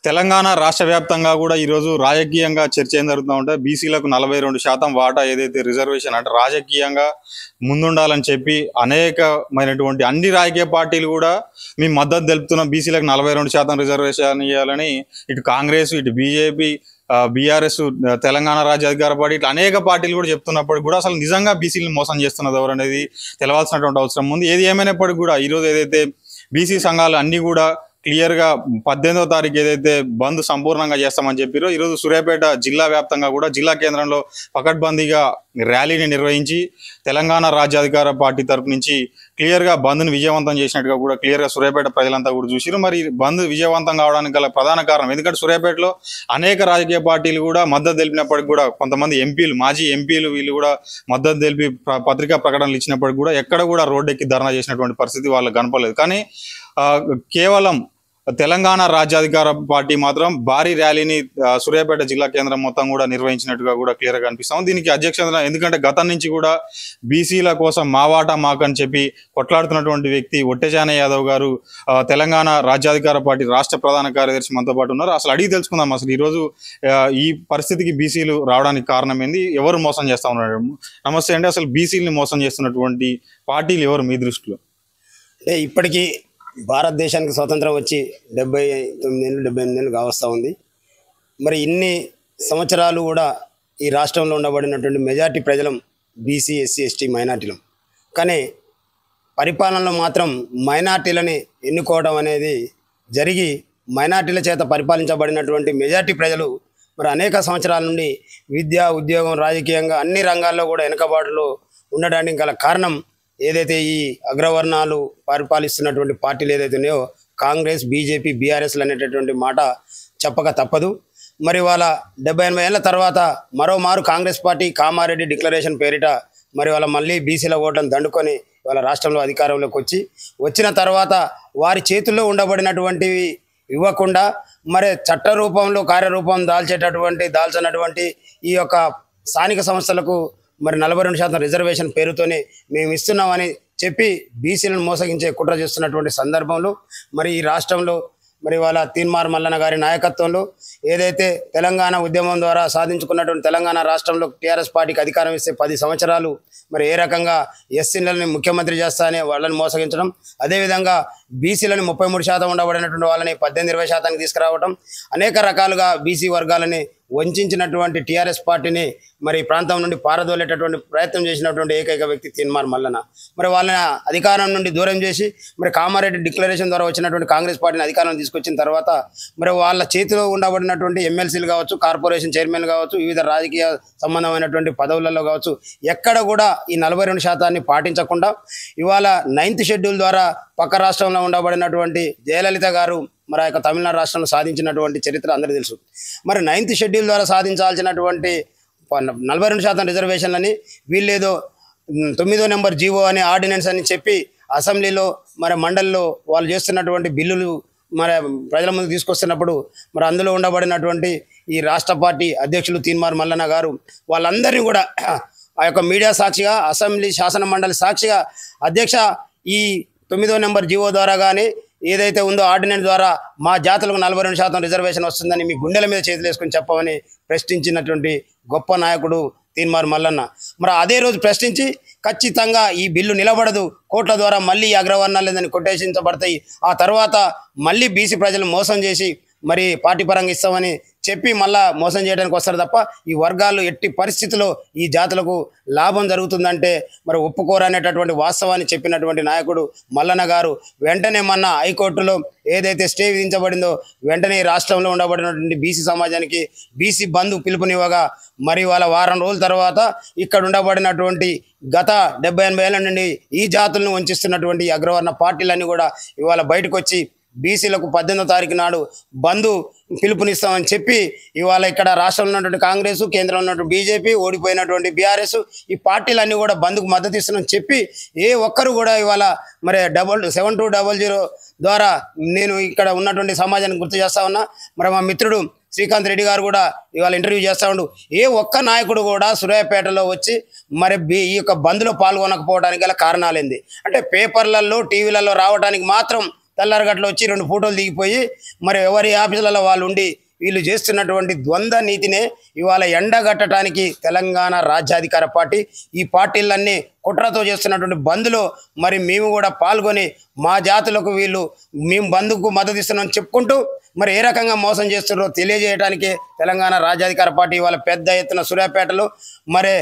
తెలంగాణ రాష్ట్ర వ్యాప్తంగా కూడా ఈరోజు రాజకీయంగా చర్చ ఏం జరుగుతూ ఉంటే బీసీలకు 42% వాటా ఏదైతే రిజర్వేషన్ అంటే రాజకీయంగా ముందుండాలని చెప్పి అనేకమైనటువంటి అన్ని రాజకీయ పార్టీలు కూడా మేము మద్దతు తెలుపుతున్నాం. బీసీలకు 42% రిజర్వేషన్ ఇవ్వాలని ఇటు కాంగ్రెస్, ఇటు బీజేపీ, బీఆర్ఎస్, తెలంగాణ రాజ్య అధికార పార్టీ ఇట్లా అనేక పార్టీలు కూడా చెప్తున్నప్పటికీ కూడా అసలు నిజంగా బీసీలను మోసం చేస్తున్నది ఎవరు అనేది తెలవాల్సినటువంటి అవసరం ఉంది. ఏది ఏమైనప్పటికీ కూడా ఈరోజు ఏదైతే బీసీ సంఘాలు అన్నీ కూడా క్లియర్గా 18వ తారీఖు ఏదైతే బంద్ సంపూర్ణంగా చేస్తామని చెప్పారో ఈరోజు సూర్యాపేట జిల్లా వ్యాప్తంగా కూడా జిల్లా కేంద్రంలో పకడ్బందీగా ర్యాలీని నిర్వహించి తెలంగాణ రాజ్యాధికార పార్టీ తరపు నుంచి క్లియర్గా బంద్ను విజయవంతం చేసినట్టుగా కూడా క్లియర్గా సూర్యాపేట ప్రజలంతా కూడా చూసిరు. మరి బంద్ విజయవంతం కావడానికి గల ప్రధాన కారణం ఎందుకంటే సూర్యాపేటలో అనేక రాజకీయ పార్టీలు కూడా మద్దతు తెలిపినప్పటికీ కూడా కొంతమంది ఎంపీలు, మాజీ ఎంపీలు వీళ్ళు కూడా మద్దతు తెలిపి పత్రికా ప్రకటనలు ఇచ్చినప్పటికీ కూడా ఎక్కడ కూడా రోడ్డెక్కి ధర్నా చేసినటువంటి పరిస్థితి వాళ్ళకి కనపడలేదు. కానీ కేవలం తెలంగాణ రాజ్యాధికార పార్టీ మాత్రం భారీ ర్యాలీని సూర్యాపేట జిల్లా కేంద్రం మొత్తం కూడా నిర్వహించినట్టుగా కూడా క్లియర్గా కనిపిస్తాం. దీనికి అధ్యక్షత ఎందుకంటే గతం నుంచి కూడా బీసీల కోసం మా వాటా మాకని చెప్పి కొట్లాడుతున్నటువంటి వ్యక్తి ఒట్టెజాన యాదవ్ గారు తెలంగాణ రాజ్యాధికార పార్టీ రాష్ట్ర ప్రధాన కార్యదర్శి మనతో పాటు ఉన్నారు. అసలు అడిగి తెలుసుకుందాం అసలు ఈరోజు ఈ పరిస్థితికి బీసీలు రావడానికి కారణం ఏంది, ఎవరు మోసం చేస్తా ఉన్నారు? నమస్తే అండి. అసలు బీసీలని మోసం చేస్తున్నటువంటి పార్టీలు ఎవరు మీ దృష్టిలో? ఇప్పటికీ భారతదేశానికి స్వాతంత్రం వచ్చి 78 ఏళ్ళు కావస్తూ ఉంది. మరి ఇన్ని సంవత్సరాలు కూడా ఈ రాష్ట్రంలో ఉండబడినటువంటి మెజార్టీ ప్రజలం బీసీ, ఎస్సీ, ఎస్టీ మైనార్టీలం. కానీ పరిపాలనలో మాత్రం మైనార్టీలని ఎన్నుకోవడం అనేది జరిగి మైనార్టీల చేత పరిపాలించబడినటువంటి మెజార్టీ ప్రజలు మరి అనేక సంవత్సరాల నుండి విద్య, ఉద్యోగం, రాజకీయంగా అన్ని రంగాల్లో కూడా వెనుకబాటులో ఉండడానికి గల కారణం ఏదైతే ఈ అగ్రవర్ణాలు పరిపాలిస్తున్నటువంటి పార్టీలు ఏదైతే ఉన్నాయో కాంగ్రెస్, బీజేపీ, బీఆర్ఎస్లు అనేటటువంటి మాట చెప్పక తప్పదు. మరి వాళ్ళ 70-80 ఏళ్ళ తర్వాత మరోమారు కాంగ్రెస్ పార్టీ కామారెడ్డి డిక్లరేషన్ పేరిట మరి వాళ్ళ మళ్ళీ బీసీల ఓట్లను దండుకొని వాళ్ళ రాష్ట్రంలో అధికారంలోకి వచ్చిన తర్వాత వారి చేతుల్లో ఉండబడినటువంటివి ఇవ్వకుండా మరి చట్ట రూపంలో కార్యరూపం దాల్చినటువంటి ఈ యొక్క స్థానిక సంస్థలకు మరి 42% రిజర్వేషన్ పేరుతోనే మేము ఇస్తున్నామని చెప్పి బీసీలను మోసగించే కుట్ర చేస్తున్నటువంటి సందర్భంలో మరి ఈ రాష్ట్రంలో మరి వాళ్ళ తీన్మార్ మల్లన్న గారి నాయకత్వంలో ఏదైతే తెలంగాణ ఉద్యమం ద్వారా సాధించుకున్నటువంటి తెలంగాణ రాష్ట్రంలో టీఆర్ఎస్ పార్టీకి అధికారం ఇస్తే 10 సంవత్సరాలు మరి ఏ రకంగా ఎస్సీలని ముఖ్యమంత్రి చేస్తానే వాళ్ళని మోసగించడం, అదేవిధంగా బీసీలని 33% ఉండబడినటువంటి వాళ్ళని 18-20% తీసుకురావడం, అనేక రకాలుగా బీసీ వర్గాలని వంచినటువంటి టీఆర్ఎస్ పార్టీని మరి ప్రాంతం నుండి పారదోలేటటువంటి ప్రయత్నం చేసినటువంటి ఏకైక వ్యక్తి తీన్మార్ మల్లన్న. మరి వాళ్ళని అధికారం నుండి దూరం చేసి మరి కామారెడ్డి డిక్లరేషన్ ద్వారా వచ్చినటువంటి కాంగ్రెస్ పార్టీని అధికారం తీసుకొచ్చిన తర్వాత మరి వాళ్ళ చేతిలో ఉండబడినటువంటి ఎమ్మెల్సీలు కావచ్చు, కార్పొరేషన్ చైర్మన్లు కావచ్చు, వివిధ రాజకీయ సంబంధమైనటువంటి పదవులలో కావచ్చు ఎక్కడ కూడా ఈ 42% పాటించకుండా ఇవాళ 9th షెడ్యూల్ ద్వారా పక్క రాష్ట్రంలో ఉండబడినటువంటి జయలలిత గారు మరి ఆ యొక్క తమిళనాడు రాష్ట్రంలో సాధించినటువంటి చరిత్ర అందరికీ తెలుసు. మరి 9th షెడ్యూల్ ద్వారా సాధించాల్సినటువంటి 42% రిజర్వేషన్లని వీళ్ళేదో 9వ నెంబర్ జీవో అనే ఆర్డినెన్స్ అని చెప్పి అసెంబ్లీలో మరి మండలిలో వాళ్ళు చేస్తున్నటువంటి బిల్లులు మరి ప్రజల ముందు తీసుకొస్తున్నప్పుడు మరి అందులో ఉండబడినటువంటి ఈ రాష్ట్ర పార్టీ అధ్యక్షులు తీన్మార్ మల్లన్న గారు వాళ్ళందరినీ కూడా ఆ యొక్క మీడియా సాక్షిగా, అసెంబ్లీ శాసన మండలి సాక్షిగా అధ్యక్ష ఈ 9వ నెంబర్ జీవో ద్వారా కానీ ఏదైతే ఉందో ఆర్డినెన్స్ ద్వారా మా జాతులకు 42% రిజర్వేషన్ వస్తుందని మీ గుండెల మీద చేతులు వేసుకొని చెప్పమని ప్రశ్నించినటువంటి గొప్ప నాయకుడు తీన్మార్ మల్లన్న. మరి అదే రోజు ప్రశ్నించి ఖచ్చితంగా ఈ బిల్లు నిలబడదు, కోర్టుల ద్వారా మళ్ళీ ఈ అగ్రవర్ణాలు లేదని కొట్టేసించబడతాయి, ఆ తర్వాత మళ్ళీ బీసీ ప్రజలు మోసం చేసి మరి పార్టీ పరంగా ఇస్తామని చెప్పి మళ్ళా మోసం చేయడానికి వస్తారు తప్ప ఈ వర్గాలు ఎట్టి పరిస్థితుల్లో ఈ జాతులకు లాభం జరుగుతుందంటే మరి ఒప్పుకోరనేటటువంటి వాస్తవాన్ని చెప్పినటువంటి నాయకుడు మల్లన్న గారు వెంటనే మొన్న హైకోర్టులో ఏదైతే స్టే విధించబడిందో వెంటనే రాష్ట్రంలో ఉండబడినటువంటి బీసీ సమాజానికి బీసీ బంధు పిలుపునివ్వగా మరి వాళ్ళ వారం రోజుల తర్వాత ఇక్కడ ఉండబడినటువంటి గత 70-80 ఏళ్ళ నుండి ఈ జాతులను వంచిస్తున్నటువంటి అగ్రవర్ణ పార్టీలన్నీ కూడా ఇవాళ బయటకు వచ్చి బీసీలకు 18వ తారీఖు నాడు బంధు పిలుపునిస్తామని చెప్పి ఇవాళ ఇక్కడ రాష్ట్రంలో ఉన్నటువంటి కాంగ్రెస్, కేంద్రంలో ఉన్నటువంటి బీజేపీ, ఓడిపోయినటువంటి బీఆర్ఎస్ ఈ పార్టీలన్నీ కూడా బంధుకు మద్దతు ఇస్తున్నామని చెప్పి ఏ ఒక్కరు కూడా ఇవాళ మరి 7200 ద్వారా నేను ఇక్కడ ఉన్నటువంటి సమాజాన్ని గుర్తు చేస్తా ఉన్నా. మరి మా మిత్రుడు శ్రీకాంత్ రెడ్డి గారు కూడా ఇవాళ ఇంటర్వ్యూ చేస్తూ ఉండు ఏ ఒక్క నాయకుడు కూడా సూర్యాపేటలో వచ్చి మరి ఈ యొక్క బంద్లో పాల్గొనకపోవడానికి గల కారణాలేంది అంటే పేపర్లలో, టీవీలలో రావడానికి మాత్రం తెల్లారగట్లో వచ్చి 2 ఫోటోలు దిగిపోయి మరి ఎవరి ఆఫీసులలో వాళ్ళు ఉండి వీళ్ళు చేస్తున్నటువంటి ద్వంద్వ నీతినే ఇవాళ ఎండగట్టడానికి తెలంగాణ రాజ్యాధికార పార్టీ ఈ పార్టీలన్నీ కుట్రతో చేస్తున్నటువంటి బంద్లో మరి మేము కూడా పాల్గొని మా జాతులకు వీళ్ళు మేము బంద్కు మద్దతు ఇస్తున్నామని చెప్పుకుంటూ మరి ఏ రకంగా మోసం చేస్తున్నారో తెలియజేయడానికి తెలంగాణ రాజ్యాధికార పార్టీ ఇవాళ పెద్ద ఎత్తున సూర్యాపేటలో మరి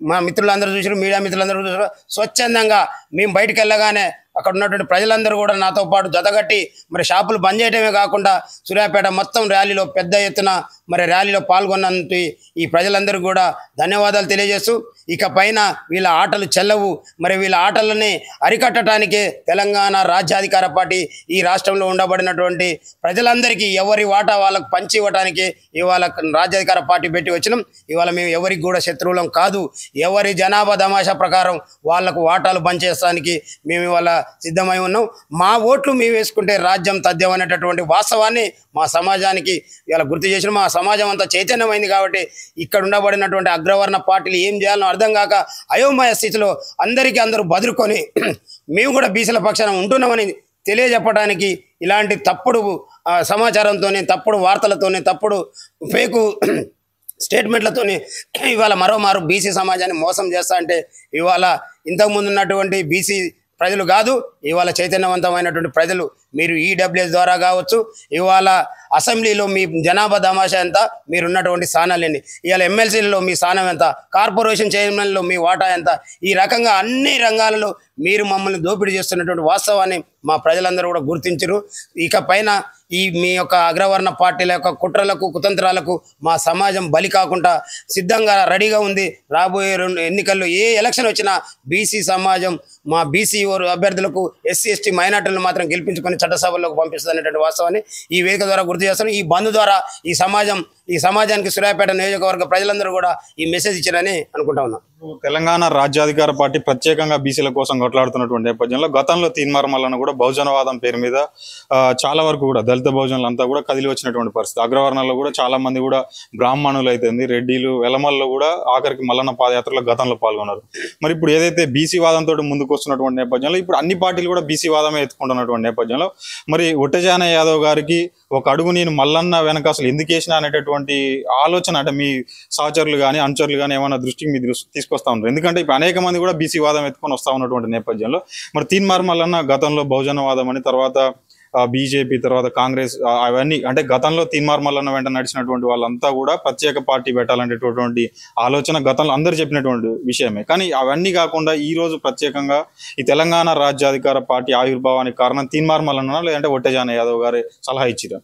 మా మిత్రులందరూ చూసారు, మీడియా మిత్రులందరూ చూసారు, స్వచ్ఛందంగా మేము బయటికి వెళ్ళగానే అక్కడ ఉన్నటువంటి ప్రజలందరూ కూడా నాతో పాటు జతగట్టి మరి షాపులు బంద్ చేయడమే కాకుండా సూర్యాపేట మొత్తం ర్యాలీలో పెద్ద ఎత్తున మరి ర్యాలీలో పాల్గొన్నందుకు ఈ ప్రజలందరూ కూడా ధన్యవాదాలు తెలియజేస్తూ ఇక పైన వీళ్ళ ఆటలు చెల్లవు, మరి వీళ్ళ ఆటలని అరికట్టడానికే తెలంగాణ రాజ్యాధికార పార్టీ ఈ రాష్ట్రంలో ఉండబడినటువంటి ప్రజలందరికీ ఎవరి వాటా వాళ్ళకు పంచి ఇవ్వడానికి ఇవాళ రాజ్యాధికార పార్టీ పెట్టి వచ్చినాం. ఇవాళ మేము ఎవరికి కూడా శత్రువులం కాదు, ఎవరి జనాభా తమాషా ప్రకారం వాళ్లకు వాటాలు పంచేస్తానికి మేము ఇవాళ సిద్ధమై ఉన్నాం. మా ఓట్లు మేము వేసుకుంటే రాజ్యం తథ్యం అనేటటువంటి వాస్తవాన్ని మా సమాజానికి ఇవాళ గుర్తు చేసిన మా సమాజం అంతా చైతన్యమైంది కాబట్టి ఇక్కడ ఉండబడినటువంటి అగ్రవర్ణ పార్టీలు ఏం చేయాలో అర్థం కాక అయోమయ స్థితిలో అందరూ బదులుకొని మేము కూడా బీసీల పక్షాన ఉంటున్నామని తెలియజెప్పడానికి ఇలాంటి తప్పుడు సమాచారంతోనే, తప్పుడు వార్తలతోనే, తప్పుడు ఫేకు స్టేట్మెంట్లతోనే ఇవాళ మరోమారు బీసీ సమాజాన్ని మోసం చేస్తా అంటే ఇవాళ ఇంతకుముందు ఉన్నటువంటి బీసీ ప్రజలు కాదు, ఇవాళ చైతన్యవంతమైనటువంటి ప్రజలు మీరు ఈడబ్ల్యూఎస్ ద్వారా కావచ్చు, ఇవాళ అసెంబ్లీలో మీ జనాభా తమాషా ఎంత, మీరున్నటువంటి స్థానాలు ఎన్ని, ఇవాళ ఎమ్మెల్సీలలో మీ స్థానం ఎంత, కార్పొరేషన్ చైర్మన్లో మీ వాటా ఎంత, ఈ రకంగా అన్ని రంగాలలో మీరు మమ్మల్ని దోపిడీ చేస్తున్నటువంటి వాస్తవాన్ని మా ప్రజలందరూ కూడా గుర్తించరు. ఇక పైన ఈ మీ యొక్క అగ్రవర్ణ పార్టీల యొక్క కుట్రలకు కుతంత్రాలకు మా సమాజం బలి కాకుండా సిద్ధంగా రెడీగా ఉంది. రాబోయే 2 ఎన్నికల్లో ఏ ఎలక్షన్ వచ్చినా బీసీ సమాజం మా బీసీ అభ్యర్థులకు ఎస్సీ ఎస్టీ మైనార్టీలను మాత్రం గెలిపించుకొని చట్టసభల్లోకి పంపిస్తుందనేటువంటి వాస్తవాన్ని ఈ వేదిక ద్వారా గుర్తు చేస్తాను. ఈ బంద్ ద్వారా ఈ సమాజానికి సూర్యాపేట నియోజకవర్గ ప్రజలందరూ కూడా ఈ మెసేజ్ ఇచ్చారని అనుకుంటా ఉన్నాం. తెలంగాణ రాజ్యాధికార పార్టీ ప్రత్యేకంగా బీసీల కోసం కొట్లాడుతున్నటువంటి నేపథ్యంలో గతంలో తీన్మార్ మల్లన్న కూడా బహుజనవాదం పేరు మీద చాలా వరకు కూడా దళిత బహుజనులంతా కూడా కదిలి వచ్చినటువంటి పరిస్థితి. అగ్రవర్ణాల్లో కూడా చాలా మంది కూడా బ్రాహ్మణులు అయితే రెడ్డిలు వెలమల్లో కూడా ఆఖరికి మల్లన్న పాదయాత్రలో గతంలో పాల్గొన్నారు. మరి ఇప్పుడు ఏదైతే బీసీ వాదంతో ముందుకు వస్తున్నటువంటి నేపథ్యంలో ఇప్పుడు అన్ని పార్టీలు కూడా బీసీ వాదమే ఎత్తుకుంటున్నటువంటి నేపథ్యంలో మరి ఒట్టజాన యాదవ్ గారికి ఒక అడుగు నేను మల్లన్న వెనక అసలు ఎందుకు వేసినా అనేటటువంటి ఆలోచన అంటే మీ సహచరులు కానీ అనుచరులు కానీ ఏమైనా దృష్టికి మీ తీసుకొస్తా ఉన్నారు? ఎందుకంటే ఇప్పుడు అనేక మంది కూడా బీసీ వాదం ఎత్తుకొని వస్తూ ఉన్నటువంటి నేపథ్యంలో మరి తీన్మార్ మల్లన్న గతంలో బహుజనవాదం అని, తర్వాత బీజేపీ, తర్వాత కాంగ్రెస్, అవన్నీ అంటే గతంలో తీన్మార్ మల్లన్న వెంట నడిచినటువంటి వాళ్ళంతా కూడా ప్రత్యేక పార్టీ పెట్టాలనేటటువంటి ఆలోచన గతంలో అందరూ చెప్పినటువంటి విషయమే. కానీ అవన్నీ కాకుండా ఈ రోజు ప్రత్యేకంగా ఈ తెలంగాణ రాజ్యాధికార పార్టీ ఆవిర్భావానికి కారణం తీన్మార్ మల్లన్న లేదంటే ఒట్టజాన యాదవ్ గారి సలహా ఇచ్చిరా?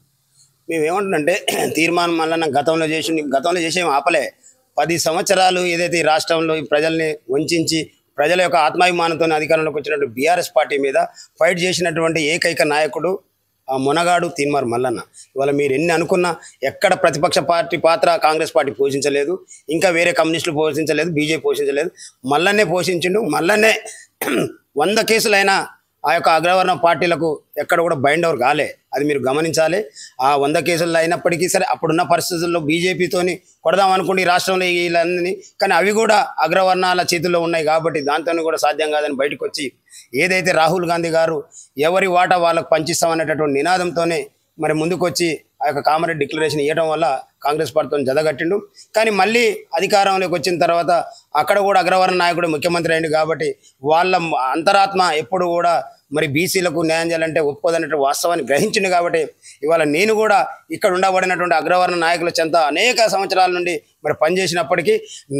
మేమేమంటుందంటే తీర్మానం మల్లన్న గతంలో చేసేం ఆపలే. 10 సంవత్సరాలు ఏదైతే ఈ రాష్ట్రంలో ఈ ప్రజల్ని వంచి ప్రజల యొక్క ఆత్మాభిమానంతో అధికారంలోకి వచ్చినటువంటి బీఆర్ఎస్ పార్టీ మీద ఫైట్ చేసినటువంటి ఏకైక నాయకుడు ఆ మొనగాడు తీన్మార్ మల్లన్న. ఇవాళ మీరు ఎన్ని అనుకున్నా ఎక్కడ ప్రతిపక్ష పార్టీ పాత్ర కాంగ్రెస్ పార్టీ పోషించలేదు, ఇంకా వేరే కమ్యూనిస్టులు పోషించలేదు, బీజేపీ పోషించలేదు, మల్లన్నే పోషించిండు. మల్లన్నే 100 కేసులైనా ఆ యొక్క అగ్రవర్ణ పార్టీలకు ఎక్కడ కూడా బైండ్ ఓవర్ కాలే. అది మీరు గమనించాలి. ఆ 100 కేసుల్లో అయినప్పటికీ సరే అప్పుడున్న పరిస్థితుల్లో బీజేపీతోని కొడదాం అనుకోండి ఈ రాష్ట్రంలో వీళ్ళని, కానీ అవి కూడా అగ్రవర్ణాల చేతుల్లో ఉన్నాయి కాబట్టి దాంతో కూడా సాధ్యం కాదని బయటకు వచ్చి ఏదైతే రాహుల్ గాంధీ గారు ఎవరి వాటా వాళ్ళకు పంచిస్తామనేటటువంటి నినాదంతోనే మరి ముందుకొచ్చి ఆ యొక్క కామరెడ్డి డిక్లరేషన్ ఇవ్వడం వల్ల కాంగ్రెస్ పార్టీతో జతగట్టిండు. కానీ మళ్ళీ అధికారంలోకి వచ్చిన తర్వాత అక్కడ కూడా అగ్రవర్ణ నాయకుడు ముఖ్యమంత్రి అయింది కాబట్టి వాళ్ళ అంతరాత్మ ఎప్పుడు కూడా మరి బీసీలకు న్యాయం చేయాలంటే ఒప్పుకోదనే వాస్తవాన్ని గ్రహించింది. కాబట్టి ఇవాళ నేను కూడా ఇక్కడ ఉండబడినటువంటి అగ్రవర్ణ నాయకుల చెంత అనేక సంవత్సరాల నుండి మరి పనిచేసినప్పటికీ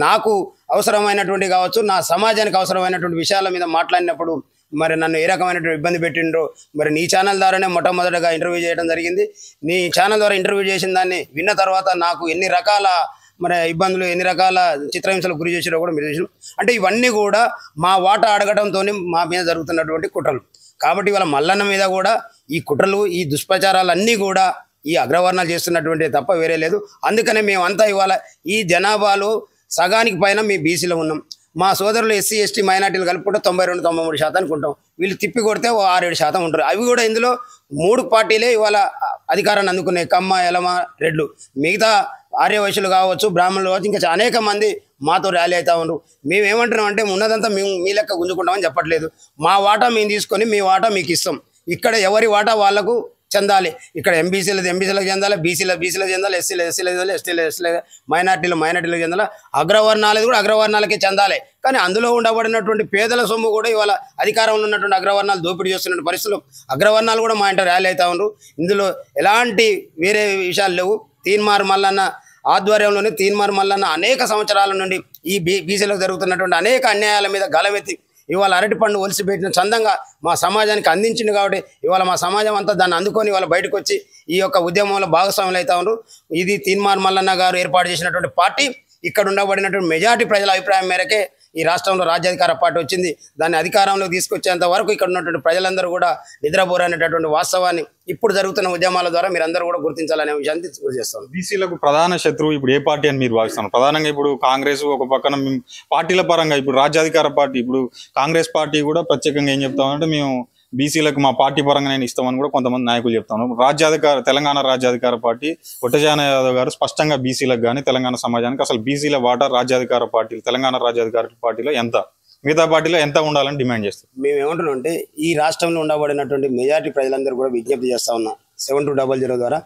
నాకు అవసరమైనటువంటి కావచ్చు, నా సమాజానికి అవసరమైనటువంటి విషయాల మీద మాట్లాడినప్పుడు మరి నన్ను ఏ రకమైనటువంటి ఇబ్బంది పెట్టిండ్రో మరి నీ ఛానల్ ద్వారానే మొట్టమొదటిగా ఇంటర్వ్యూ చేయడం జరిగింది. నీ ఛానల్ ద్వారా ఇంటర్వ్యూ చేసిన దాన్ని విన్న తర్వాత నాకు ఎన్ని రకాల మరి ఇబ్బందులు, ఎన్ని రకాల చిత్రహింసలకు గురి చేసిరో కూడా మీరు చూసిన. అంటే ఇవన్నీ కూడా మా వాటా అడగడంతో మా మీద జరుగుతున్నటువంటి కుట్రలు. కాబట్టి ఇవాళ మల్లన్న మీద కూడా ఈ కుట్రలు, ఈ దుష్ప్రచారాలన్నీ కూడా ఈ అగ్రవర్ణాలు చేస్తున్నటువంటి తప్ప వేరే లేదు. అందుకనే మేమంతా ఇవాళ ఈ జనాభాలో సగానికి పైన మీ బీసీలో ఉన్నాం. మా సోదరులు ఎస్సీ ఎస్టీ మైనార్టీలు కలుపుకుంటే 92-93% ఉంటాం. వీళ్ళు తిప్పి కొడితే 6-7% ఉంటారు. అవి కూడా ఇందులో 3 పార్టీలే ఇవాళ అధికారాన్ని అందుకున్నాయి, కమ్మ, ఎలమ, రెడ్లు. మిగతా ఆర్యవైశ్యులు కావచ్చు, బ్రాహ్మణులు కావచ్చు, ఇంకా అనేక మంది మాతో ర్యాలీ అవుతా ఉన్నారు. మేమేమంటున్నాం అంటే ఉన్నదంతా మేము మీ లెక్క గుంజుకుంటామని చెప్పట్లేదు. మా వాటా మేము తీసుకొని మీ వాటా మీకు ఇస్తాం. ఇక్కడ ఎవరి వాటా వాళ్లకు చెందాలి. ఇక్కడ ఎంబీసీలకు చెందాలి, బీసీలకు చెందాలి, ఎస్టీలకు మైనార్టీలకు చెందాలి, అగ్రవర్ణాలది కూడా అగ్రవర్ణాలకే చెందాలి. కానీ అందులో ఉండబడినటువంటి పేదల సొమ్ము కూడా ఇవాళ అధికారంలో ఉన్నటువంటి అగ్రవర్ణాలు దోపిడీ చేస్తున్న పరిస్థితులు అగ్రవర్ణాలు కూడా మా ఇంట ర్యాలీ అవుతా ఉన్నారు. ఇందులో ఎలాంటి వేరే విషయాలు లేవు. తీన్మార్ మల్లన్న ఆధ్వర్యంలోనే తీన్మార్ మల్లన్న అనేక సంవత్సరాల నుండి ఈ బీసీలకు జరుగుతున్నటువంటి అనేక అన్యాయాల మీద గలమెత్తి ఇవాళ అరటి పండు ఒలిసిపెట్టిన చందంగా మా సమాజానికి అందించింది. కాబట్టి ఇవాళ మా సమాజం అంతా దాన్ని అందుకొని ఇవాళ బయటకు వచ్చి ఈ యొక్క ఉద్యమంలో భాగస్వాములు అవుతా ఉన్నారు. ఇది తీన్మార్ మల్లన్న గారు ఏర్పాటు చేసినటువంటి పార్టీ. ఇక్కడ ఉండబడినటువంటి మెజారిటీ ప్రజల అభిప్రాయం మేరకే ఈ రాష్ట్రంలో రాజ్యాధికార పార్టీ వచ్చింది. దాన్ని అధికారంలో తీసుకొచ్చేంత వరకు ఇక్కడ ఉన్నటువంటి ప్రజలందరూ కూడా నిద్రపోరనేటటువంటి వాస్తవాన్ని ఇప్పుడు జరుగుతున్న ఉద్యమాల ద్వారా మీరందరూ కూడా గుర్తించాలనే విషయాన్ని గుర్తు చేస్తాను. బీసీలకు ప్రధాన శత్రువు ఇప్పుడు ఏ పార్టీ అని మీరు భావిస్తున్నారు? ప్రధానంగా ఇప్పుడు కాంగ్రెస్ ఒక పక్కన పార్టీల పరంగా ఇప్పుడు రాజ్యాధికార పార్టీ, ఇప్పుడు కాంగ్రెస్ పార్టీ కూడా ప్రత్యేకంగా ఏం చెప్తామంటే మేము బీసీలకు మా పార్టీ పరంగా నేను ఇస్తామని కూడా కొంతమంది నాయకులు చెప్తాను. తెలంగాణ రాజ్యాధికార పార్టీ ఒట్టజాన యాదవ్ గారు స్పష్టంగా బీసీలకు కానీ తెలంగాణ సమాజానికి అసలు బీసీల వాటా రాజ్యాధికార పార్టీలు తెలంగాణ రాజ్యాధికార పార్టీలో ఎంత, మిగతా పార్టీలో ఎంత ఉండాలని డిమాండ్ చేస్తాం. మేము ఏమంటున్నాం అంటే ఈ రాష్ట్రంలో ఉండబడినటువంటి మెజారిటీ ప్రజలందరూ కూడా విజ్ఞప్తి చేస్తా ఉన్నాం 7200 ద్వారా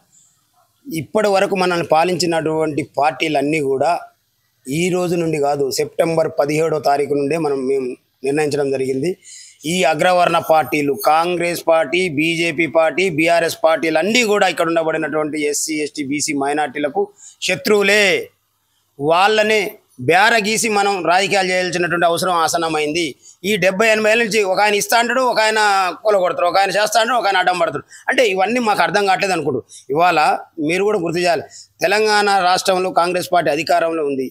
ఇప్పటి వరకు మనల్ని పాలించినటువంటి పార్టీలన్నీ కూడా ఈ రోజు నుండి కాదు, సెప్టెంబర్ 17వ తారీఖు నుండే మేము నిర్ణయించడం జరిగింది. ఈ అగ్రవర్ణ పార్టీలు Congress party, BJP party, BRS పార్టీలు అన్నీ కూడా ఇక్కడ ఉండబడినటువంటి ఎస్సీ, ఎస్టీ, బీసీ మైనార్టీలకు శత్రువులే. వాళ్ళనే బేరగీసి మనం రాజకీయాలు చేయాల్సినటువంటి అవసరం ఆసనమైంది. ఈ 70-80 ఏళ్ళ నుంచి ఒక ఆయన ఇస్తా అంటాడు, ఒక ఆయన కూలగొడతాడు, ఒక ఆయన చేస్తా అంటాడు, ఒక ఆయన అడ్డం పడతాడు. అంటే ఇవన్నీ మాకు అర్థం కావట్లేదు అనుకుంటూ ఇవాళ మీరు కూడా గుర్తు చేయాలి. తెలంగాణ రాష్ట్రంలో కాంగ్రెస్ పార్టీ అధికారంలో ఉంది.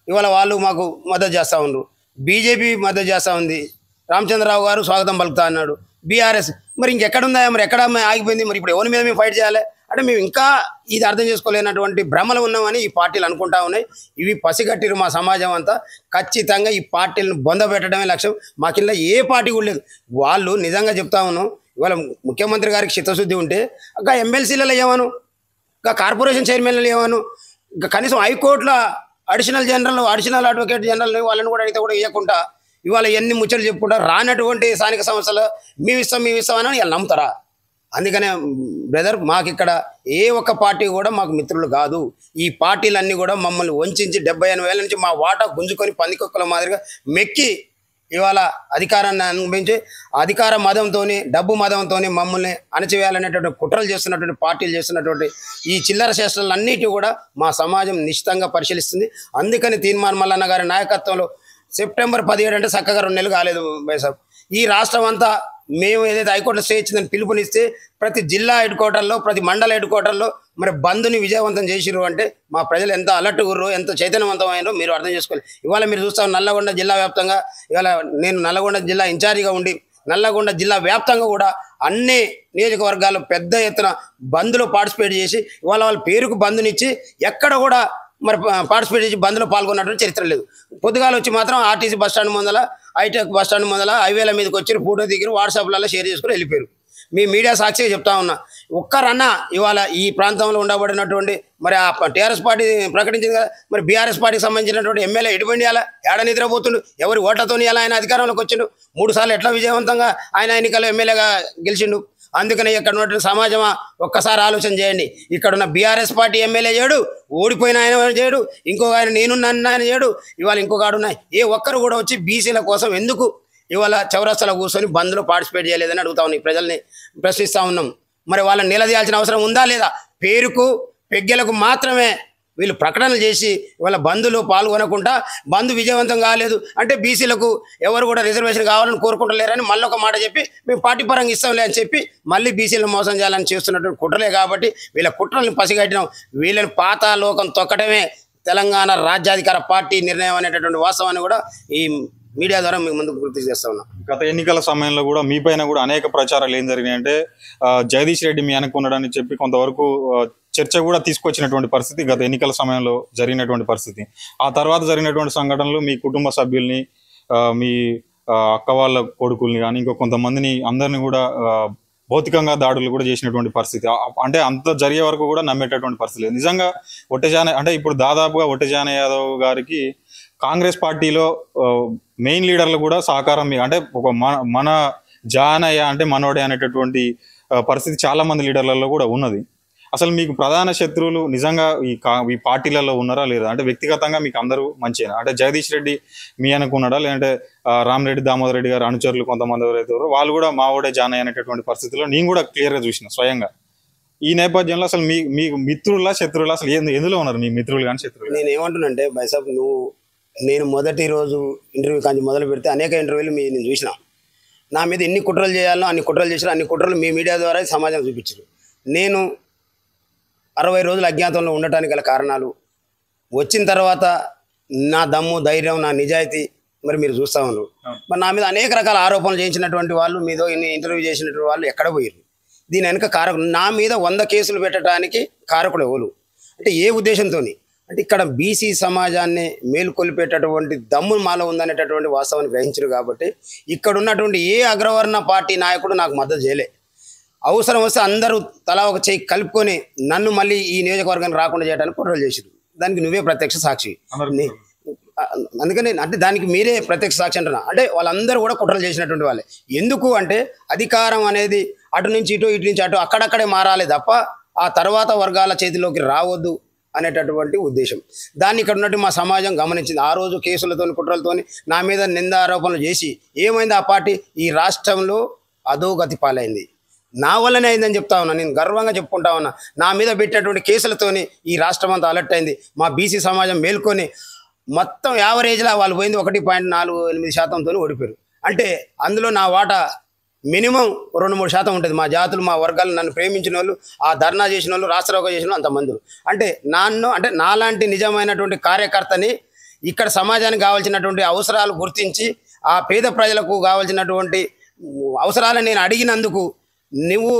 ఇవాళ వాళ్ళు మాకు మద్దతు చేస్తూ ఉన్నారు. బీజేపీ మద్దతు చేస్తూ ఉంది. రామచంద్రరావు గారు స్వాగతం పలుకుతా అన్నాడు. బీఆర్ఎస్ మరి ఇంకెక్కడుందా, మరి ఎక్కడ ఆగిపోయింది, మరి ఇప్పుడు ఎవరి మీద మేము ఫైట్ చేయాలి అంటే మేము ఇంకా ఇది అర్థం చేసుకోలేనటువంటి భ్రమలు ఉన్నామని ఈ పార్టీలు అనుకుంటా ఉన్నాయి. ఇవి పసిగట్టిరు మా సమాజం అంతా. ఖచ్చితంగా ఈ పార్టీలను బొందబెట్టడమే లక్ష్యం. మాకిల్లా ఏ పార్టీ కూడా లేదు. వాళ్ళు నిజంగా చెప్తా ఉన్నాం, ఇవాళ ముఖ్యమంత్రి గారికి చిత్తశుద్ధి ఉంటే ఇంకా ఎమ్మెల్సీలలో ఏమను, ఇంకా కార్పొరేషన్ చైర్మన్లు ఏమను, ఇంకా కనీసం హైకోర్టులో అడిషనల్ అడ్వకేట్ జనరల్ వాళ్ళని కూడా అయితే కూడా ఇవ్వకుండా ఇవాళ ఎన్ని ముచ్చట్లు చెప్పుకుంటా రానటువంటి స్థానిక సంస్థలు మేము ఇస్తాం అని వాళ్ళు నమ్ముతారా? అందుకనే బ్రదర్ మాకు ఇక్కడ ఏ ఒక్క పార్టీ కూడా మాకు మిత్రులు కాదు. ఈ పార్టీలన్నీ కూడా మమ్మల్ని వంచి 70-80 ఏళ్ళ నుంచి మా వాటా గుంజుకొని పందికొక్కల మాదిరిగా మెక్కి ఇవాళ అధికారాన్ని అనుభవించి అధికార మదంతో డబ్బు మదంతో మమ్మల్ని అణచివేయాలనేటువంటి కుట్రలు చేస్తున్నటువంటి పార్టీలు చేస్తున్నటువంటి ఈ చిల్లర చేష్టలన్నిటి కూడా మా సమాజం నిశ్చితంగా పరిశీలిస్తుంది. అందుకని తీన్మార్ మల్లన్న గారి నాయకత్వంలో సెప్టెంబర్ 17 అంటే చక్కగా 2 నెలలు కాలేదు బైసాబ్. ఈ రాష్ట్రం అంతా మేము ఏదైతే హైకోర్టులో స్టే ఇచ్చిందని పిలుపునిస్తే ప్రతి జిల్లా హెడ్ క్వార్టర్లో, ప్రతి మండల హెడ్ క్వార్టర్లో మరి బంద్ని విజయవంతం చేసిర్రు అంటే మా ప్రజలు ఎంత అలర్ట్ గుర్రో, ఎంత చైతన్యవంతమైనో మీరు అర్థం చేసుకోవాలి. ఇవాళ మీరు చూస్తాం నల్లగొండ జిల్లా వ్యాప్తంగా, ఇవాళ నేను నల్లగొండ జిల్లా ఇన్ఛార్జిగా ఉండి నల్లగొండ జిల్లా వ్యాప్తంగా కూడా అన్ని నియోజకవర్గాల్లో పెద్ద ఎత్తున బంద్లో పార్టిసిపేట్ చేసి ఇవాళ వాళ్ళ పేరుకు బంద్నిచ్చి ఎక్కడ కూడా మరి పార్టిసిపేట్ చేసి బంద్లో పాల్గొన్నటువంటి చరిత్ర లేదు. పొద్దుగాలు వచ్చి మాత్రం ఆర్టీసీ బస్టాండ్ ముందల, హైటెక్ బస్టాండ్ ముందల హైవేల మీదకి వచ్చి ఫోటో దిగి వాట్సాప్లలో షేర్ చేసుకుని వెళ్ళిపోయారు. మీ మీడియా సాక్షిగా చెప్తా ఉన్నా, ఒక్కరన్నా ఇవాళ ఈ ప్రాంతంలో ఉండబడినటువంటి మరి ఆ టీఆర్ఎస్ పార్టీ ప్రకటించింది కదా, మరి బీఆర్ఎస్ పార్టీకి సంబంధించినటువంటి ఎమ్మెల్యే ఎటువంటి అలా ఏడ నిద్రపోతుండు, ఎవరి ఓట్లతో ఇలా ఆయన అధికారంలోకి వచ్చిండు, 3 సార్లు ఎట్లా విజయవంతంగా ఆయన ఎన్నికల్లో ఎమ్మెల్యేగా గెలిచిండు. అందుకని ఇక్కడ ఉన్నటువంటి సమాజమా ఒక్కసారి ఆలోచన చేయండి. ఇక్కడున్న బీఆర్ఎస్ పార్టీ ఎమ్మెల్యే చేయడు, ఓడిపోయిన ఆయన చేయడు, ఇంకొక ఆయన నేనున్న ఆయన చేయడు, ఇవాళ ఇంకొక ఆడున్నాయి. ఏ ఒక్కరు కూడా వచ్చి బీసీల కోసం ఎందుకు ఇవాళ చౌరస్తాలో కూర్చొని బంద్లో పార్టిసిపేట్ చేయలేదని అడుగుతా ఉన్నాం. ప్రజల్ని ప్రశ్నిస్తూ ఉన్నాం. మరి వాళ్ళని నిలదీయాల్సిన అవసరం ఉందా లేదా? పేరుకు పెగ్గెలకు మాత్రమే వీళ్ళు ప్రకటనలు చేసి వాళ్ళ బంధులో పాల్గొనకుండా బంధు విజయవంతం కాలేదు అంటే బీసీలకు ఎవరు కూడా రిజర్వేషన్ కావాలని కోరుకుంటలేరని మళ్ళీ ఒక మాట చెప్పి మేము పార్టీ పరంగా ఇస్తాంలే అని చెప్పి మళ్ళీ బీసీలను మోసం చేయాలని చేస్తున్నటువంటి కుట్రలే. కాబట్టి వీళ్ళ కుట్రలను పసిగట్టినాం. వీళ్ళని పాతాళోకం తొక్కటమే తెలంగాణ రాజ్యాధికార పార్టీ నిర్ణయం అనేటటువంటి వాస్తవాన్ని కూడా ఈ మీడియా ద్వారా మీకు ముందుకు గుర్తు చేస్తా ఉన్నాం. గత ఎన్నికల సమయంలో కూడా మీ పైన కూడా అనేక ప్రచారాలు ఏం జరిగినాయంటే జగదీష్ రెడ్డి మీ అనుకున్నాడని చెప్పి కొంతవరకు చర్చ కూడా తీసుకొచ్చినటువంటి పరిస్థితి గత ఎన్నికల సమయంలో జరిగినటువంటి పరిస్థితి. ఆ తర్వాత జరిగినటువంటి సంఘటనలు మీ కుటుంబ సభ్యుల్ని, మీ అక్క వాళ్ళ కొడుకుల్ని కానీ ఇంకో కొంతమందిని అందరినీ కూడా భౌతికంగా దాడులు కూడా చేసినటువంటి పరిస్థితి. అంటే అంత జరిగే వరకు కూడా నమ్మేటటువంటి పరిస్థితి లేదు. నిజంగా అంటే ఇప్పుడు దాదాపుగా ఒట్టజాన యాదవ్ గారికి కాంగ్రెస్ పార్టీలో మెయిన్ లీడర్లు కూడా సహకారం, అంటే ఒక మన జానయ్య అంటే మనోడే అనేటటువంటి పరిస్థితి చాలా మంది లీడర్లలో కూడా ఉన్నది. అసలు మీకు ప్రధాన శత్రువులు నిజంగా ఈ పార్టీలలో ఉన్నారా లేదా? అంటే వ్యక్తిగతంగా మీకు అందరూ మంచిగా, అంటే జగదీష్ రెడ్డి మీ అనుకున్నాడా, లేదంటే రామరెడ్డి దామోదర్ రెడ్డి గారు అనుచరులు కొంతమంది ఎవరైతే వాళ్ళు కూడా మావోడే జానయ్య అనేటటువంటి పరిస్థితిలో నేను కూడా క్లియర్గా చూసిన స్వయంగా. ఈ నేపథ్యంలో అసలు మీకు మిత్రులా శత్రువులా, అసలు ఎందులో ఉన్నారు మీ మిత్రులు కానీ శత్రువులు? నేను ఏమంటున్నానంటే బైసాబ్, నేను మొదటి రోజు ఇంటర్వ్యూ కానీ మొదలు పెడితే అనేక ఇంటర్వ్యూలు నేను చూసిన. నా మీద ఎన్ని కుట్రలు చేయాలో అన్ని కుట్రలు చేశారు. అన్ని కుట్రలు మీ మీడియా ద్వారా సమాజం చూపించారు. నేను 60 రోజులు అజ్ఞాతంలో ఉండటానికి గల కారణాలు, వచ్చిన తర్వాత నా దమ్ము ధైర్యం నా నిజాయితీ మరి మీరు చూస్తూ ఉన్నారు. మరి నా మీద అనేక రకాల ఆరోపణలు చేయించినటువంటి వాళ్ళు, మీదో ఇంటర్వ్యూ చేసినటువంటి వాళ్ళు ఎక్కడ పోయారు? దీని వెనుక కారకుడు, నా మీద 100 కేసులు పెట్టడానికి కారకుడు ఎవరు అంటే ఏ ఉద్దేశంతో అంటే ఇక్కడ బీసీ సమాజాన్ని మేలుకొల్పేటటువంటి దమ్ము మాలో ఉందనేటటువంటి వాస్తవాన్ని గ్రహించరు. కాబట్టి ఇక్కడ ఉన్నటువంటి ఏ అగ్రవర్ణ పార్టీ నాయకుడు నాకు మద్దతు చేయలే. అవసరం వస్తే అందరూ తలా ఒక చేయి కలుపుకొని నన్ను మళ్ళీ ఈ నియోజకవర్గానికి రాకుండా చేయడానికి కుట్రలు చేశారు. దానికి నువ్వే ప్రత్యక్ష సాక్షి. అందుకని అంటే దానికి మీరే ప్రత్యక్ష సాక్షి అంటున్నా. అంటే వాళ్ళందరూ కూడా కుట్రలు చేసినటువంటి వాళ్ళే. ఎందుకు అంటే అధికారం అనేది అటు నుంచి ఇటు, ఇటు నుంచి అటు, అక్కడక్కడే మారాలి తప్ప ఆ తర్వాత వర్గాల చేతిలోకి రావద్దు అనేటటువంటి ఉద్దేశం. దాన్ని ఇక్కడ ఉన్నట్టు మా సమాజం గమనించింది. ఆ రోజు కేసులతోని కుట్రలతోని నా మీద నింద ఆరోపణలు చేసి ఏమైంది? ఆ పార్టీ ఈ రాష్ట్రంలో అధోగతి పాలైంది. నా వల్లనే అయిందని చెప్తా ఉన్నా. నేను గర్వంగా చెప్పుకుంటా ఉన్నా. నా మీద పెట్టేటువంటి కేసులతోని ఈ రాష్ట్రం అంతా అలర్ట్ అయింది. మా బీసీ సమాజం మేల్కొని మొత్తం యావరేజ్లా వాళ్ళు పోయింది 1.48% ఓడిపోయారు. అంటే అందులో నా వాటా మినిమం 2-3% ఉంటుంది. మా జాతులు, మా వర్గాలు, నన్ను ప్రేమించిన వాళ్ళు, ఆ ధర్నా చేసిన వాళ్ళు, రాష్ట్రరోగ చేసిన వాళ్ళు అంతమంది. అంటే అంటే నాలాంటి నిజమైనటువంటి కార్యకర్తని ఇక్కడ సమాజానికి కావాల్సినటువంటి అవసరాలు గుర్తించి ఆ పేద ప్రజలకు కావాల్సినటువంటి అవసరాలను నేను అడిగినందుకు నువ్వు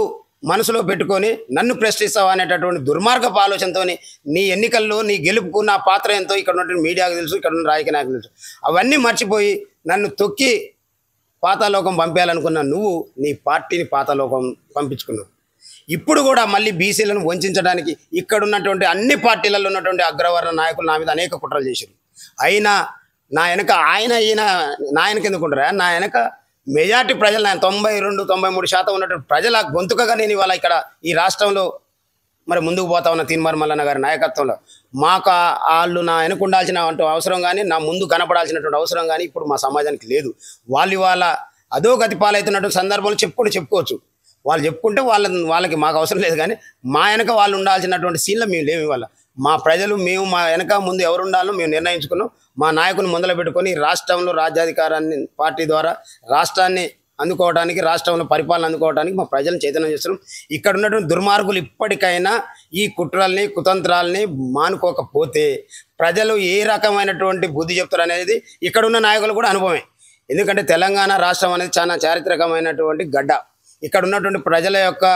మనసులో పెట్టుకొని నన్ను ప్రశ్నిస్తావు అనేటటువంటి దుర్మార్గపు ఆలోచనతో నీ ఎన్నికల్లో నీ గెలుపుకు నా పాత్ర ఎంతో ఇక్కడ ఉన్నటువంటి మీడియాకు తెలుసు, ఇక్కడ ఉన్న రాజకీయ నాయకులు తెలుసు. అవన్నీ మర్చిపోయి నన్ను తొక్కి పాతాలోకం పంపేయాలనుకున్న నువ్వు నీ పార్టీని పాతాలోకం పంపించుకున్నావు. ఇప్పుడు కూడా మళ్ళీ బీసీలను వంచడానికి ఇక్కడ ఉన్నటువంటి అన్ని పార్టీలలో ఉన్నటువంటి అగ్రవర్ణ నాయకులు నా మీద అనేక కుట్రలు చేశారు. అయినా నా వెనక నా వెనక ఎందుకుంటారా? నా వెనక మెజార్టీ ప్రజలు, 92-93% ఉన్నటువంటి ప్రజల గొంతుకగా నేను ఇవాళ ఇక్కడ ఈ రాష్ట్రంలో మరి ముందుకు పోతా ఉన్న తీన్మార్ మల్లన్న గారి నాయకత్వంలో మాకు వాళ్ళు నా వెనక ఉండాల్సిన అవసరం కానీ, నా ముందు కనపడాల్సినటువంటి అవసరం కానీ ఇప్పుడు మా సమాజానికి లేదు. వాళ్ళు ఇవాళ అధోగతి పాలవుతున్నటువంటి సందర్భంలో చెప్పుకోవచ్చు. వాళ్ళు చెప్పుకుంటే వాళ్ళకి మాకు అవసరం లేదు. కానీ మా వెనక వాళ్ళు ఉండాల్సినటువంటి సీన్లో మేము లేవు. ఇవాళ మా ప్రజలు మేము మా వెనక ముందు ఎవరు ఉండాలో మేము నిర్ణయించుకున్నాం. మా నాయకుని ముందర పెట్టుకొని రాష్ట్రంలో రాజ్యాధికారాన్ని పార్టీ ద్వారా రాష్ట్రాన్ని అందుకోవడానికి, రాష్ట్రంలో పరిపాలన అందుకోవడానికి మా ప్రజలను చైతన్యం చేస్తున్నాం. ఇక్కడ ఉన్నటువంటి దుర్మార్గులు ఇప్పటికైనా ఈ కుట్రల్ని, కుతంత్రాలని మానుకోకపోతే ప్రజలు ఏ రకమైనటువంటి బుద్ధి చెప్తారు అనేది ఇక్కడున్న నాయకులు కూడా అనుభవమే. ఎందుకంటే తెలంగాణ రాష్ట్రం అనేది చాలా చారిత్రకమైనటువంటి గడ్డ. ఇక్కడ ఉన్నటువంటి ప్రజల యొక్క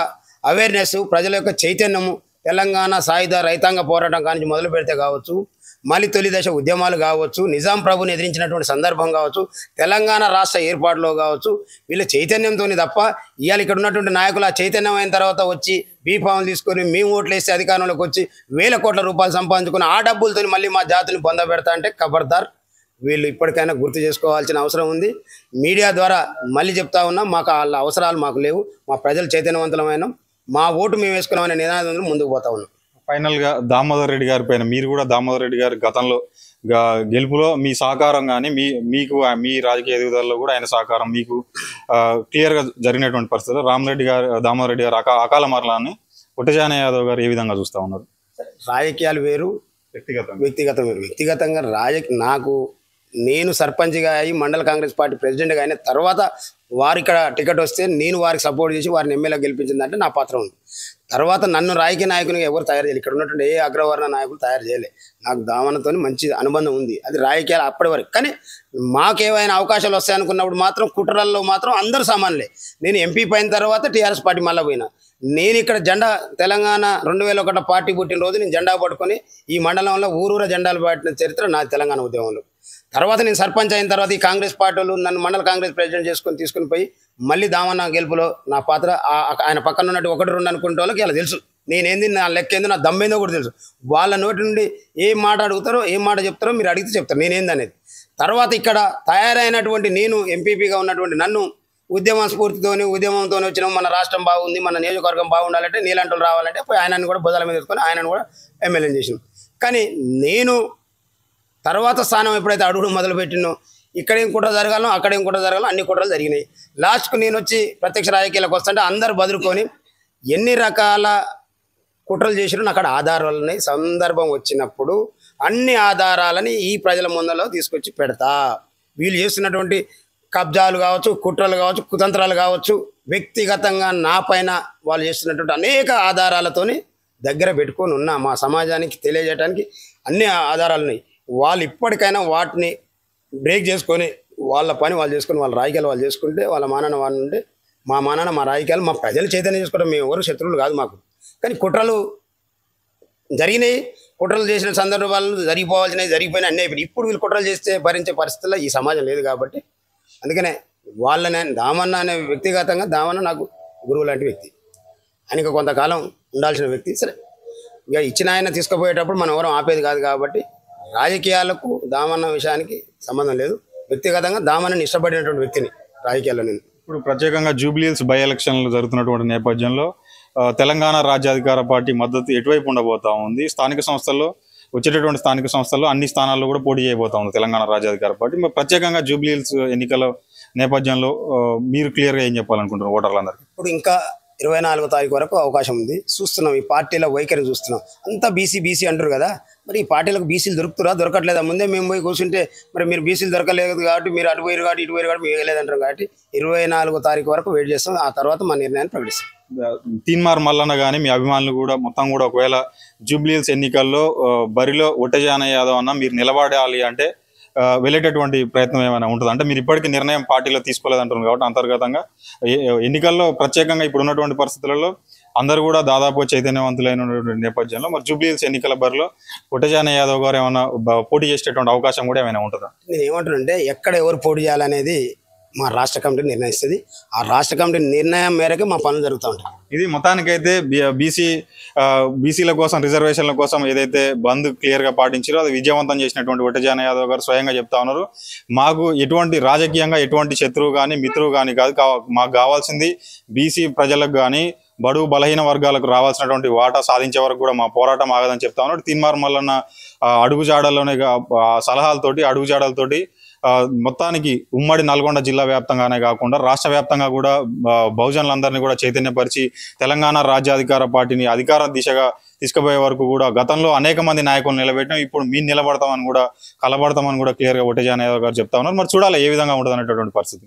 అవేర్నెస్, ప్రజల యొక్క చైతన్యము, తెలంగాణ సాయుధ రైతాంగ పోరాటం కానీ మొదలు పెడితే కావచ్చు, మళ్ళీ తొలి దశ ఉద్యమాలు కావచ్చు, నిజాం ప్రభుని ఎదిరించినటువంటి సందర్భం కావచ్చు, తెలంగాణ రాష్ట్ర ఏర్పాటులో కావచ్చు, వీళ్ళ చైతన్యంతో తప్ప ఇవాళ ఇక్కడ ఉన్నటువంటి నాయకులు ఆ చైతన్యం అయిన తర్వాత వచ్చి బీఫాములు తీసుకొని మేము ఓట్లు వేస్తే అధికారంలోకి వచ్చి 1000 కోట్ల రూపాయలు సంపాదించుకుని ఆ డబ్బులతో మళ్ళీ మా జాతిని పొందబెడతా అంటే ఖబర్దార్. వీళ్ళు ఇప్పటికైనా గుర్తు చేసుకోవాల్సిన అవసరం ఉంది. మీడియా ద్వారా మళ్ళీ చెప్తా ఉన్నాం, మాకు వాళ్ళ అవసరాలు మాకు లేవు. మా ప్రజలు చైతన్యవంతమైన మా ఓటు మేము వేసుకున్నామనే నినాదంలో ముందుకు పోతా ఉన్నాం. ఫైనల్గా దామోదర్ రెడ్డి గారి పైన మీరు కూడా దామోదర్ రెడ్డి గారి గతంలో గెలుపులో మీ సహకారం కానీ మీకు మీ రాజకీయ ఎదుగుదలలో కూడా ఆయన సహకారం మీకు క్లియర్గా జరిగినటువంటి పరిస్థితుల్లో దామోదర్ రెడ్డి గారు అకాల మరణాన్ని పుట్టజాన యాదవ్ గారు ఏ విధంగా చూస్తూ ఉన్నారు? రాజకీయాలు వేరు, వ్యక్తిగతం వేరు. వ్యక్తిగతంగా నేను సర్పంచ్గా అయ్యి మండల కాంగ్రెస్ పార్టీ ప్రెసిడెంట్గా అయిన తర్వాత వారు ఇక్కడ టికెట్ వస్తే నేను వారికి సపోర్ట్ చేసి వారిని ఎమ్మెల్యే గెలిపించిందంటే నా పాత్ర ఉంది. తర్వాత నన్ను రాజకీయ నాయకునిగా ఎవరు తయారు చేయాలి? ఇక్కడ ఉన్నటువంటి ఏ అగ్రవర్ణ నాయకులు తయారు చేయలే. నాకు దామనతో మంచి అనుబంధం ఉంది. అది రాజకీయాలు అప్పటి వరకు. కానీ మాకేమైనా అవకాశాలు వస్తాయనుకున్నప్పుడు మాత్రం కుట్రల్లో మాత్రం అందరూ సమానులే. నేను ఎంపీ పోయిన తర్వాత టీఆర్ఎస్ పార్టీ మళ్ళీ పోయినా. నేను ఇక్కడ జెండా తెలంగాణ 2001 పార్టీ పుట్టిన రోజు నేను జెండా పట్టుకొని ఈ మండలంలో ఊరూర జెండాలు పట్టిన చరిత్ర నా తెలంగాణ ఉద్యమంలో. తర్వాత నేను సర్పంచ్ అయిన తర్వాత ఈ కాంగ్రెస్ పార్టీలు నన్ను మండల కాంగ్రెస్ ప్రెసిడెంట్ తీసుకుని పోయి మళ్ళీ దామన్న గెలుపులో నా పాత్ర ఆయన పక్కన ఉన్నట్టు 1-2 అనుకునే వాళ్ళకి ఇలా తెలుసు నేనేంది, నా లెక్క ఏందో, నా దమ్మేందో కూడా తెలుసు. వాళ్ళ నోటి నుండి ఏం మాట అడుగుతారో ఏం మాట చెప్తారో మీరు అడిగితే చెప్తారు నేనేంది అనేది. తర్వాత ఇక్కడ తయారైనటువంటి నేను ఎంపీపీగా ఉన్నటువంటి నన్ను ఉద్యమ స్ఫూర్తితోని ఉద్యమంతో వచ్చిన మన రాష్ట్రం బాగుంది, మన నియోజకవర్గం బాగుండాలంటే నీలాంటి రావాలంటే పోయి ఆయనను కూడా బుధాల మీద ఎత్తుకొని ఆయనను కూడా ఎమ్మెల్యేని చేసినాం. కానీ నేను తర్వాత స్థానం ఎప్పుడైతే అడుగుడు మొదలుపెట్టినో ఇక్కడేం కుట్ర జరగాలో అక్కడేం కుట్ర జరగాలో అన్ని కుట్రలు జరిగినాయి. లాస్ట్కు నేను వచ్చి ప్రత్యక్ష రాజకీయాలకు వస్తుంటే అందరు బదులుకొని ఎన్ని రకాల కుట్రలు చేసినా అక్కడ ఆధారాలు ఉన్నాయి. సందర్భం వచ్చినప్పుడు అన్ని ఆధారాలని ఈ ప్రజల ముందలో తీసుకొచ్చి పెడతా. వీళ్ళు చేస్తున్నటువంటి కబ్జాలు కావచ్చు, కుట్రలు కావచ్చు, కుతంత్రాలు కావచ్చు, వ్యక్తిగతంగా నా పైన వాళ్ళు చేస్తున్నటువంటి అనేక ఆధారాలతోని దగ్గర పెట్టుకొని ఉన్నా. మా సమాజానికి తెలియజేయడానికి అన్ని ఆధారాలు ఉన్నాయి. వాళ్ళు ఇప్పటికైనా వాటిని బ్రేక్ చేసుకొని వాళ్ళ పని వాళ్ళు చేసుకొని వాళ్ళ రాజకీయాలు వాళ్ళు చేసుకుంటే వాళ్ళ మానాన వాళ్ళు ఉంటే మా మానాన మా రాజకీయాలు మా ప్రజలు చైతన్యం చేసుకోవడం, మేము ఎవరు శత్రువులు కాదు మాకు. కానీ కుట్రలు జరిగినాయి, కుట్రలు చేసిన సందర్భాలు జరిగిపోవాల్సినవి జరిగిపోయినా అన్నీ అయిపోయినాయి. ఇప్పుడు వీళ్ళు కుట్రలు చేస్తే భరించే పరిస్థితుల్లో ఈ సమాజం లేదు. కాబట్టి అందుకనే వాళ్ళని దామన్న అనే వ్యక్తిగతంగా దామన్న నాకు గురువు లాంటి వ్యక్తి, ఆయనకు కొంతకాలం ఉండాల్సిన వ్యక్తి. సరే ఇక ఇచ్చిన ఆయన తీసుకుపోయేటప్పుడు మనం ఎవరం ఆపేది కాదు. కాబట్టి రాజకీయాలకు దామన్న విషయానికి సంబంధం లేదు. వ్యక్తిగతంగా దామన్నని ఇష్టపడినటువంటి వ్యక్తిని రాజకీయాల్లో నేను. ఇప్పుడు ప్రత్యేకంగా జూబ్లీహిల్స్ బై ఎలక్షన్లు జరుగుతున్నటువంటి నేపథ్యంలో తెలంగాణ రాజ్యాధికార పార్టీ మద్దతు ఎటువైపు ఉండబోతా ఉంది? స్థానిక సంస్థల్లో వచ్చేటటువంటి స్థానిక సంస్థల్లో అన్ని స్థానాల్లో కూడా పోటీ చేయబోతా ఉంది తెలంగాణ రాజ్యాధికార పార్టీ. మరి ప్రత్యేకంగా జూబ్లీహిల్స్ ఎన్నికల నేపథ్యంలో మీరు క్లియర్గా ఏం చెప్పాలనుకుంటున్నారు ఓటర్లందరికీ? ఇప్పుడు ఇంకా 24వ తారీఖు వరకు అవకాశం ఉంది. చూస్తున్నాం ఈ పార్టీల వైఖరి చూస్తున్నాం. అంతా బీసీ అంటారు కదా, మరి ఈ పార్టీలకు బీసీలు దొరుకుతురా దొరకట్లేదా? ముందే మేము పోయి కూర్చుంటే మరి మీరు బీసీలు దొరకలేదు కాబట్టి మీరు అటు పోయారు కాబట్టి ఇటు పోయారు కాబట్టి వేయలేదంటారు. కాబట్టి 24వ తారీఖు వరకు వెయిట్ చేస్తాం. ఆ తర్వాత మా నిర్ణయాన్ని ప్రకటిస్తాం. తీన్మార్ మల్లన్న కానీ మీ అభిమానులు కూడా మొత్తం కూడా ఒకవేళ జూబ్లీహిల్స్ ఎన్నికల్లో బరిలో ఒట్టజాన యాదవ్ అన్న మీరు నిలబడాలి అంటే వెళ్ళేటటువంటి ప్రయత్నం ఏమైనా ఉంటుంది? అంటే మీరు ఇప్పటికీ నిర్ణయం పార్టీలో తీసుకోలేదంటున్నారు కాబట్టి అంతర్గతంగా ఎన్నికల్లో ప్రత్యేకంగా ఇప్పుడు ఉన్నటువంటి పరిస్థితులలో అందరూ కూడా దాదాపు చైతన్యవంతులైనటువంటి నేపథ్యంలో మరి జూబ్లీహిల్స్ ఎన్నికల బరిలో ఒట్టజాన యాదవ్ గారు ఏమైనా పోటీ చేసేటటువంటి అవకాశం కూడా ఏమైనా ఉంటుందా? నేను ఏమంటానంటే ఎక్కడ ఎవరు పోటీ చేయాలనేది మా రాష్ట్ర కమిటీ నిర్ణయిస్తుంది. ఆ రాష్ట్ర కమిటీ నిర్ణయం మేరకు మా పనులు జరుగుతూ ఉంటాయి. ఇది మొత్తానికైతే బీసీల కోసం రిజర్వేషన్ల కోసం ఏదైతే బంద్ క్లియర్గా పాటించారో అది విజయవంతం చేసినటువంటి ఒట్టజాన యాదవ్ గారు స్వయంగా చెప్తా ఉన్నారు. మాకు ఎటువంటి రాజకీయంగా ఎటువంటి శత్రువు కానీ మిత్రువు కానీ కాదు, మాకు కావాల్సింది బీసీ ప్రజలకు కానీ బడుగు బలహీన వర్గాలకు రావాల్సినటువంటి వాటా సాధించే వరకు కూడా మా పోరాటం ఆగదని చెప్తా ఉన్నాడు. తీన్మార్ మల్లన్న అడుగుజాడల్లోనే సలహాలతోటి అడుగుజాడలతోటి మొత్తానికి ఉమ్మడి నల్గొండ జిల్లా వ్యాప్తంగానే కాకుండా రాష్ట్ర వ్యాప్తంగా కూడా బహుజనులందరినీ కూడా చైతన్యపరిచి తెలంగాణ రాజ్యాధికార పార్టీని అధికార దిశగా తీసుకుపోయే వరకు కూడా గతంలో అనేక మంది నాయకులు నిలబెట్టాం. ఇప్పుడు మేము నిలబడతామని కూడా కలబడతామని కూడా క్లియర్గా ఒట్టజాన యాదవ్ గారు చెప్తా ఉన్నారు. మరి చూడాలి ఏ విధంగా ఉంటుంది అనేటటువంటి పరిస్థితి.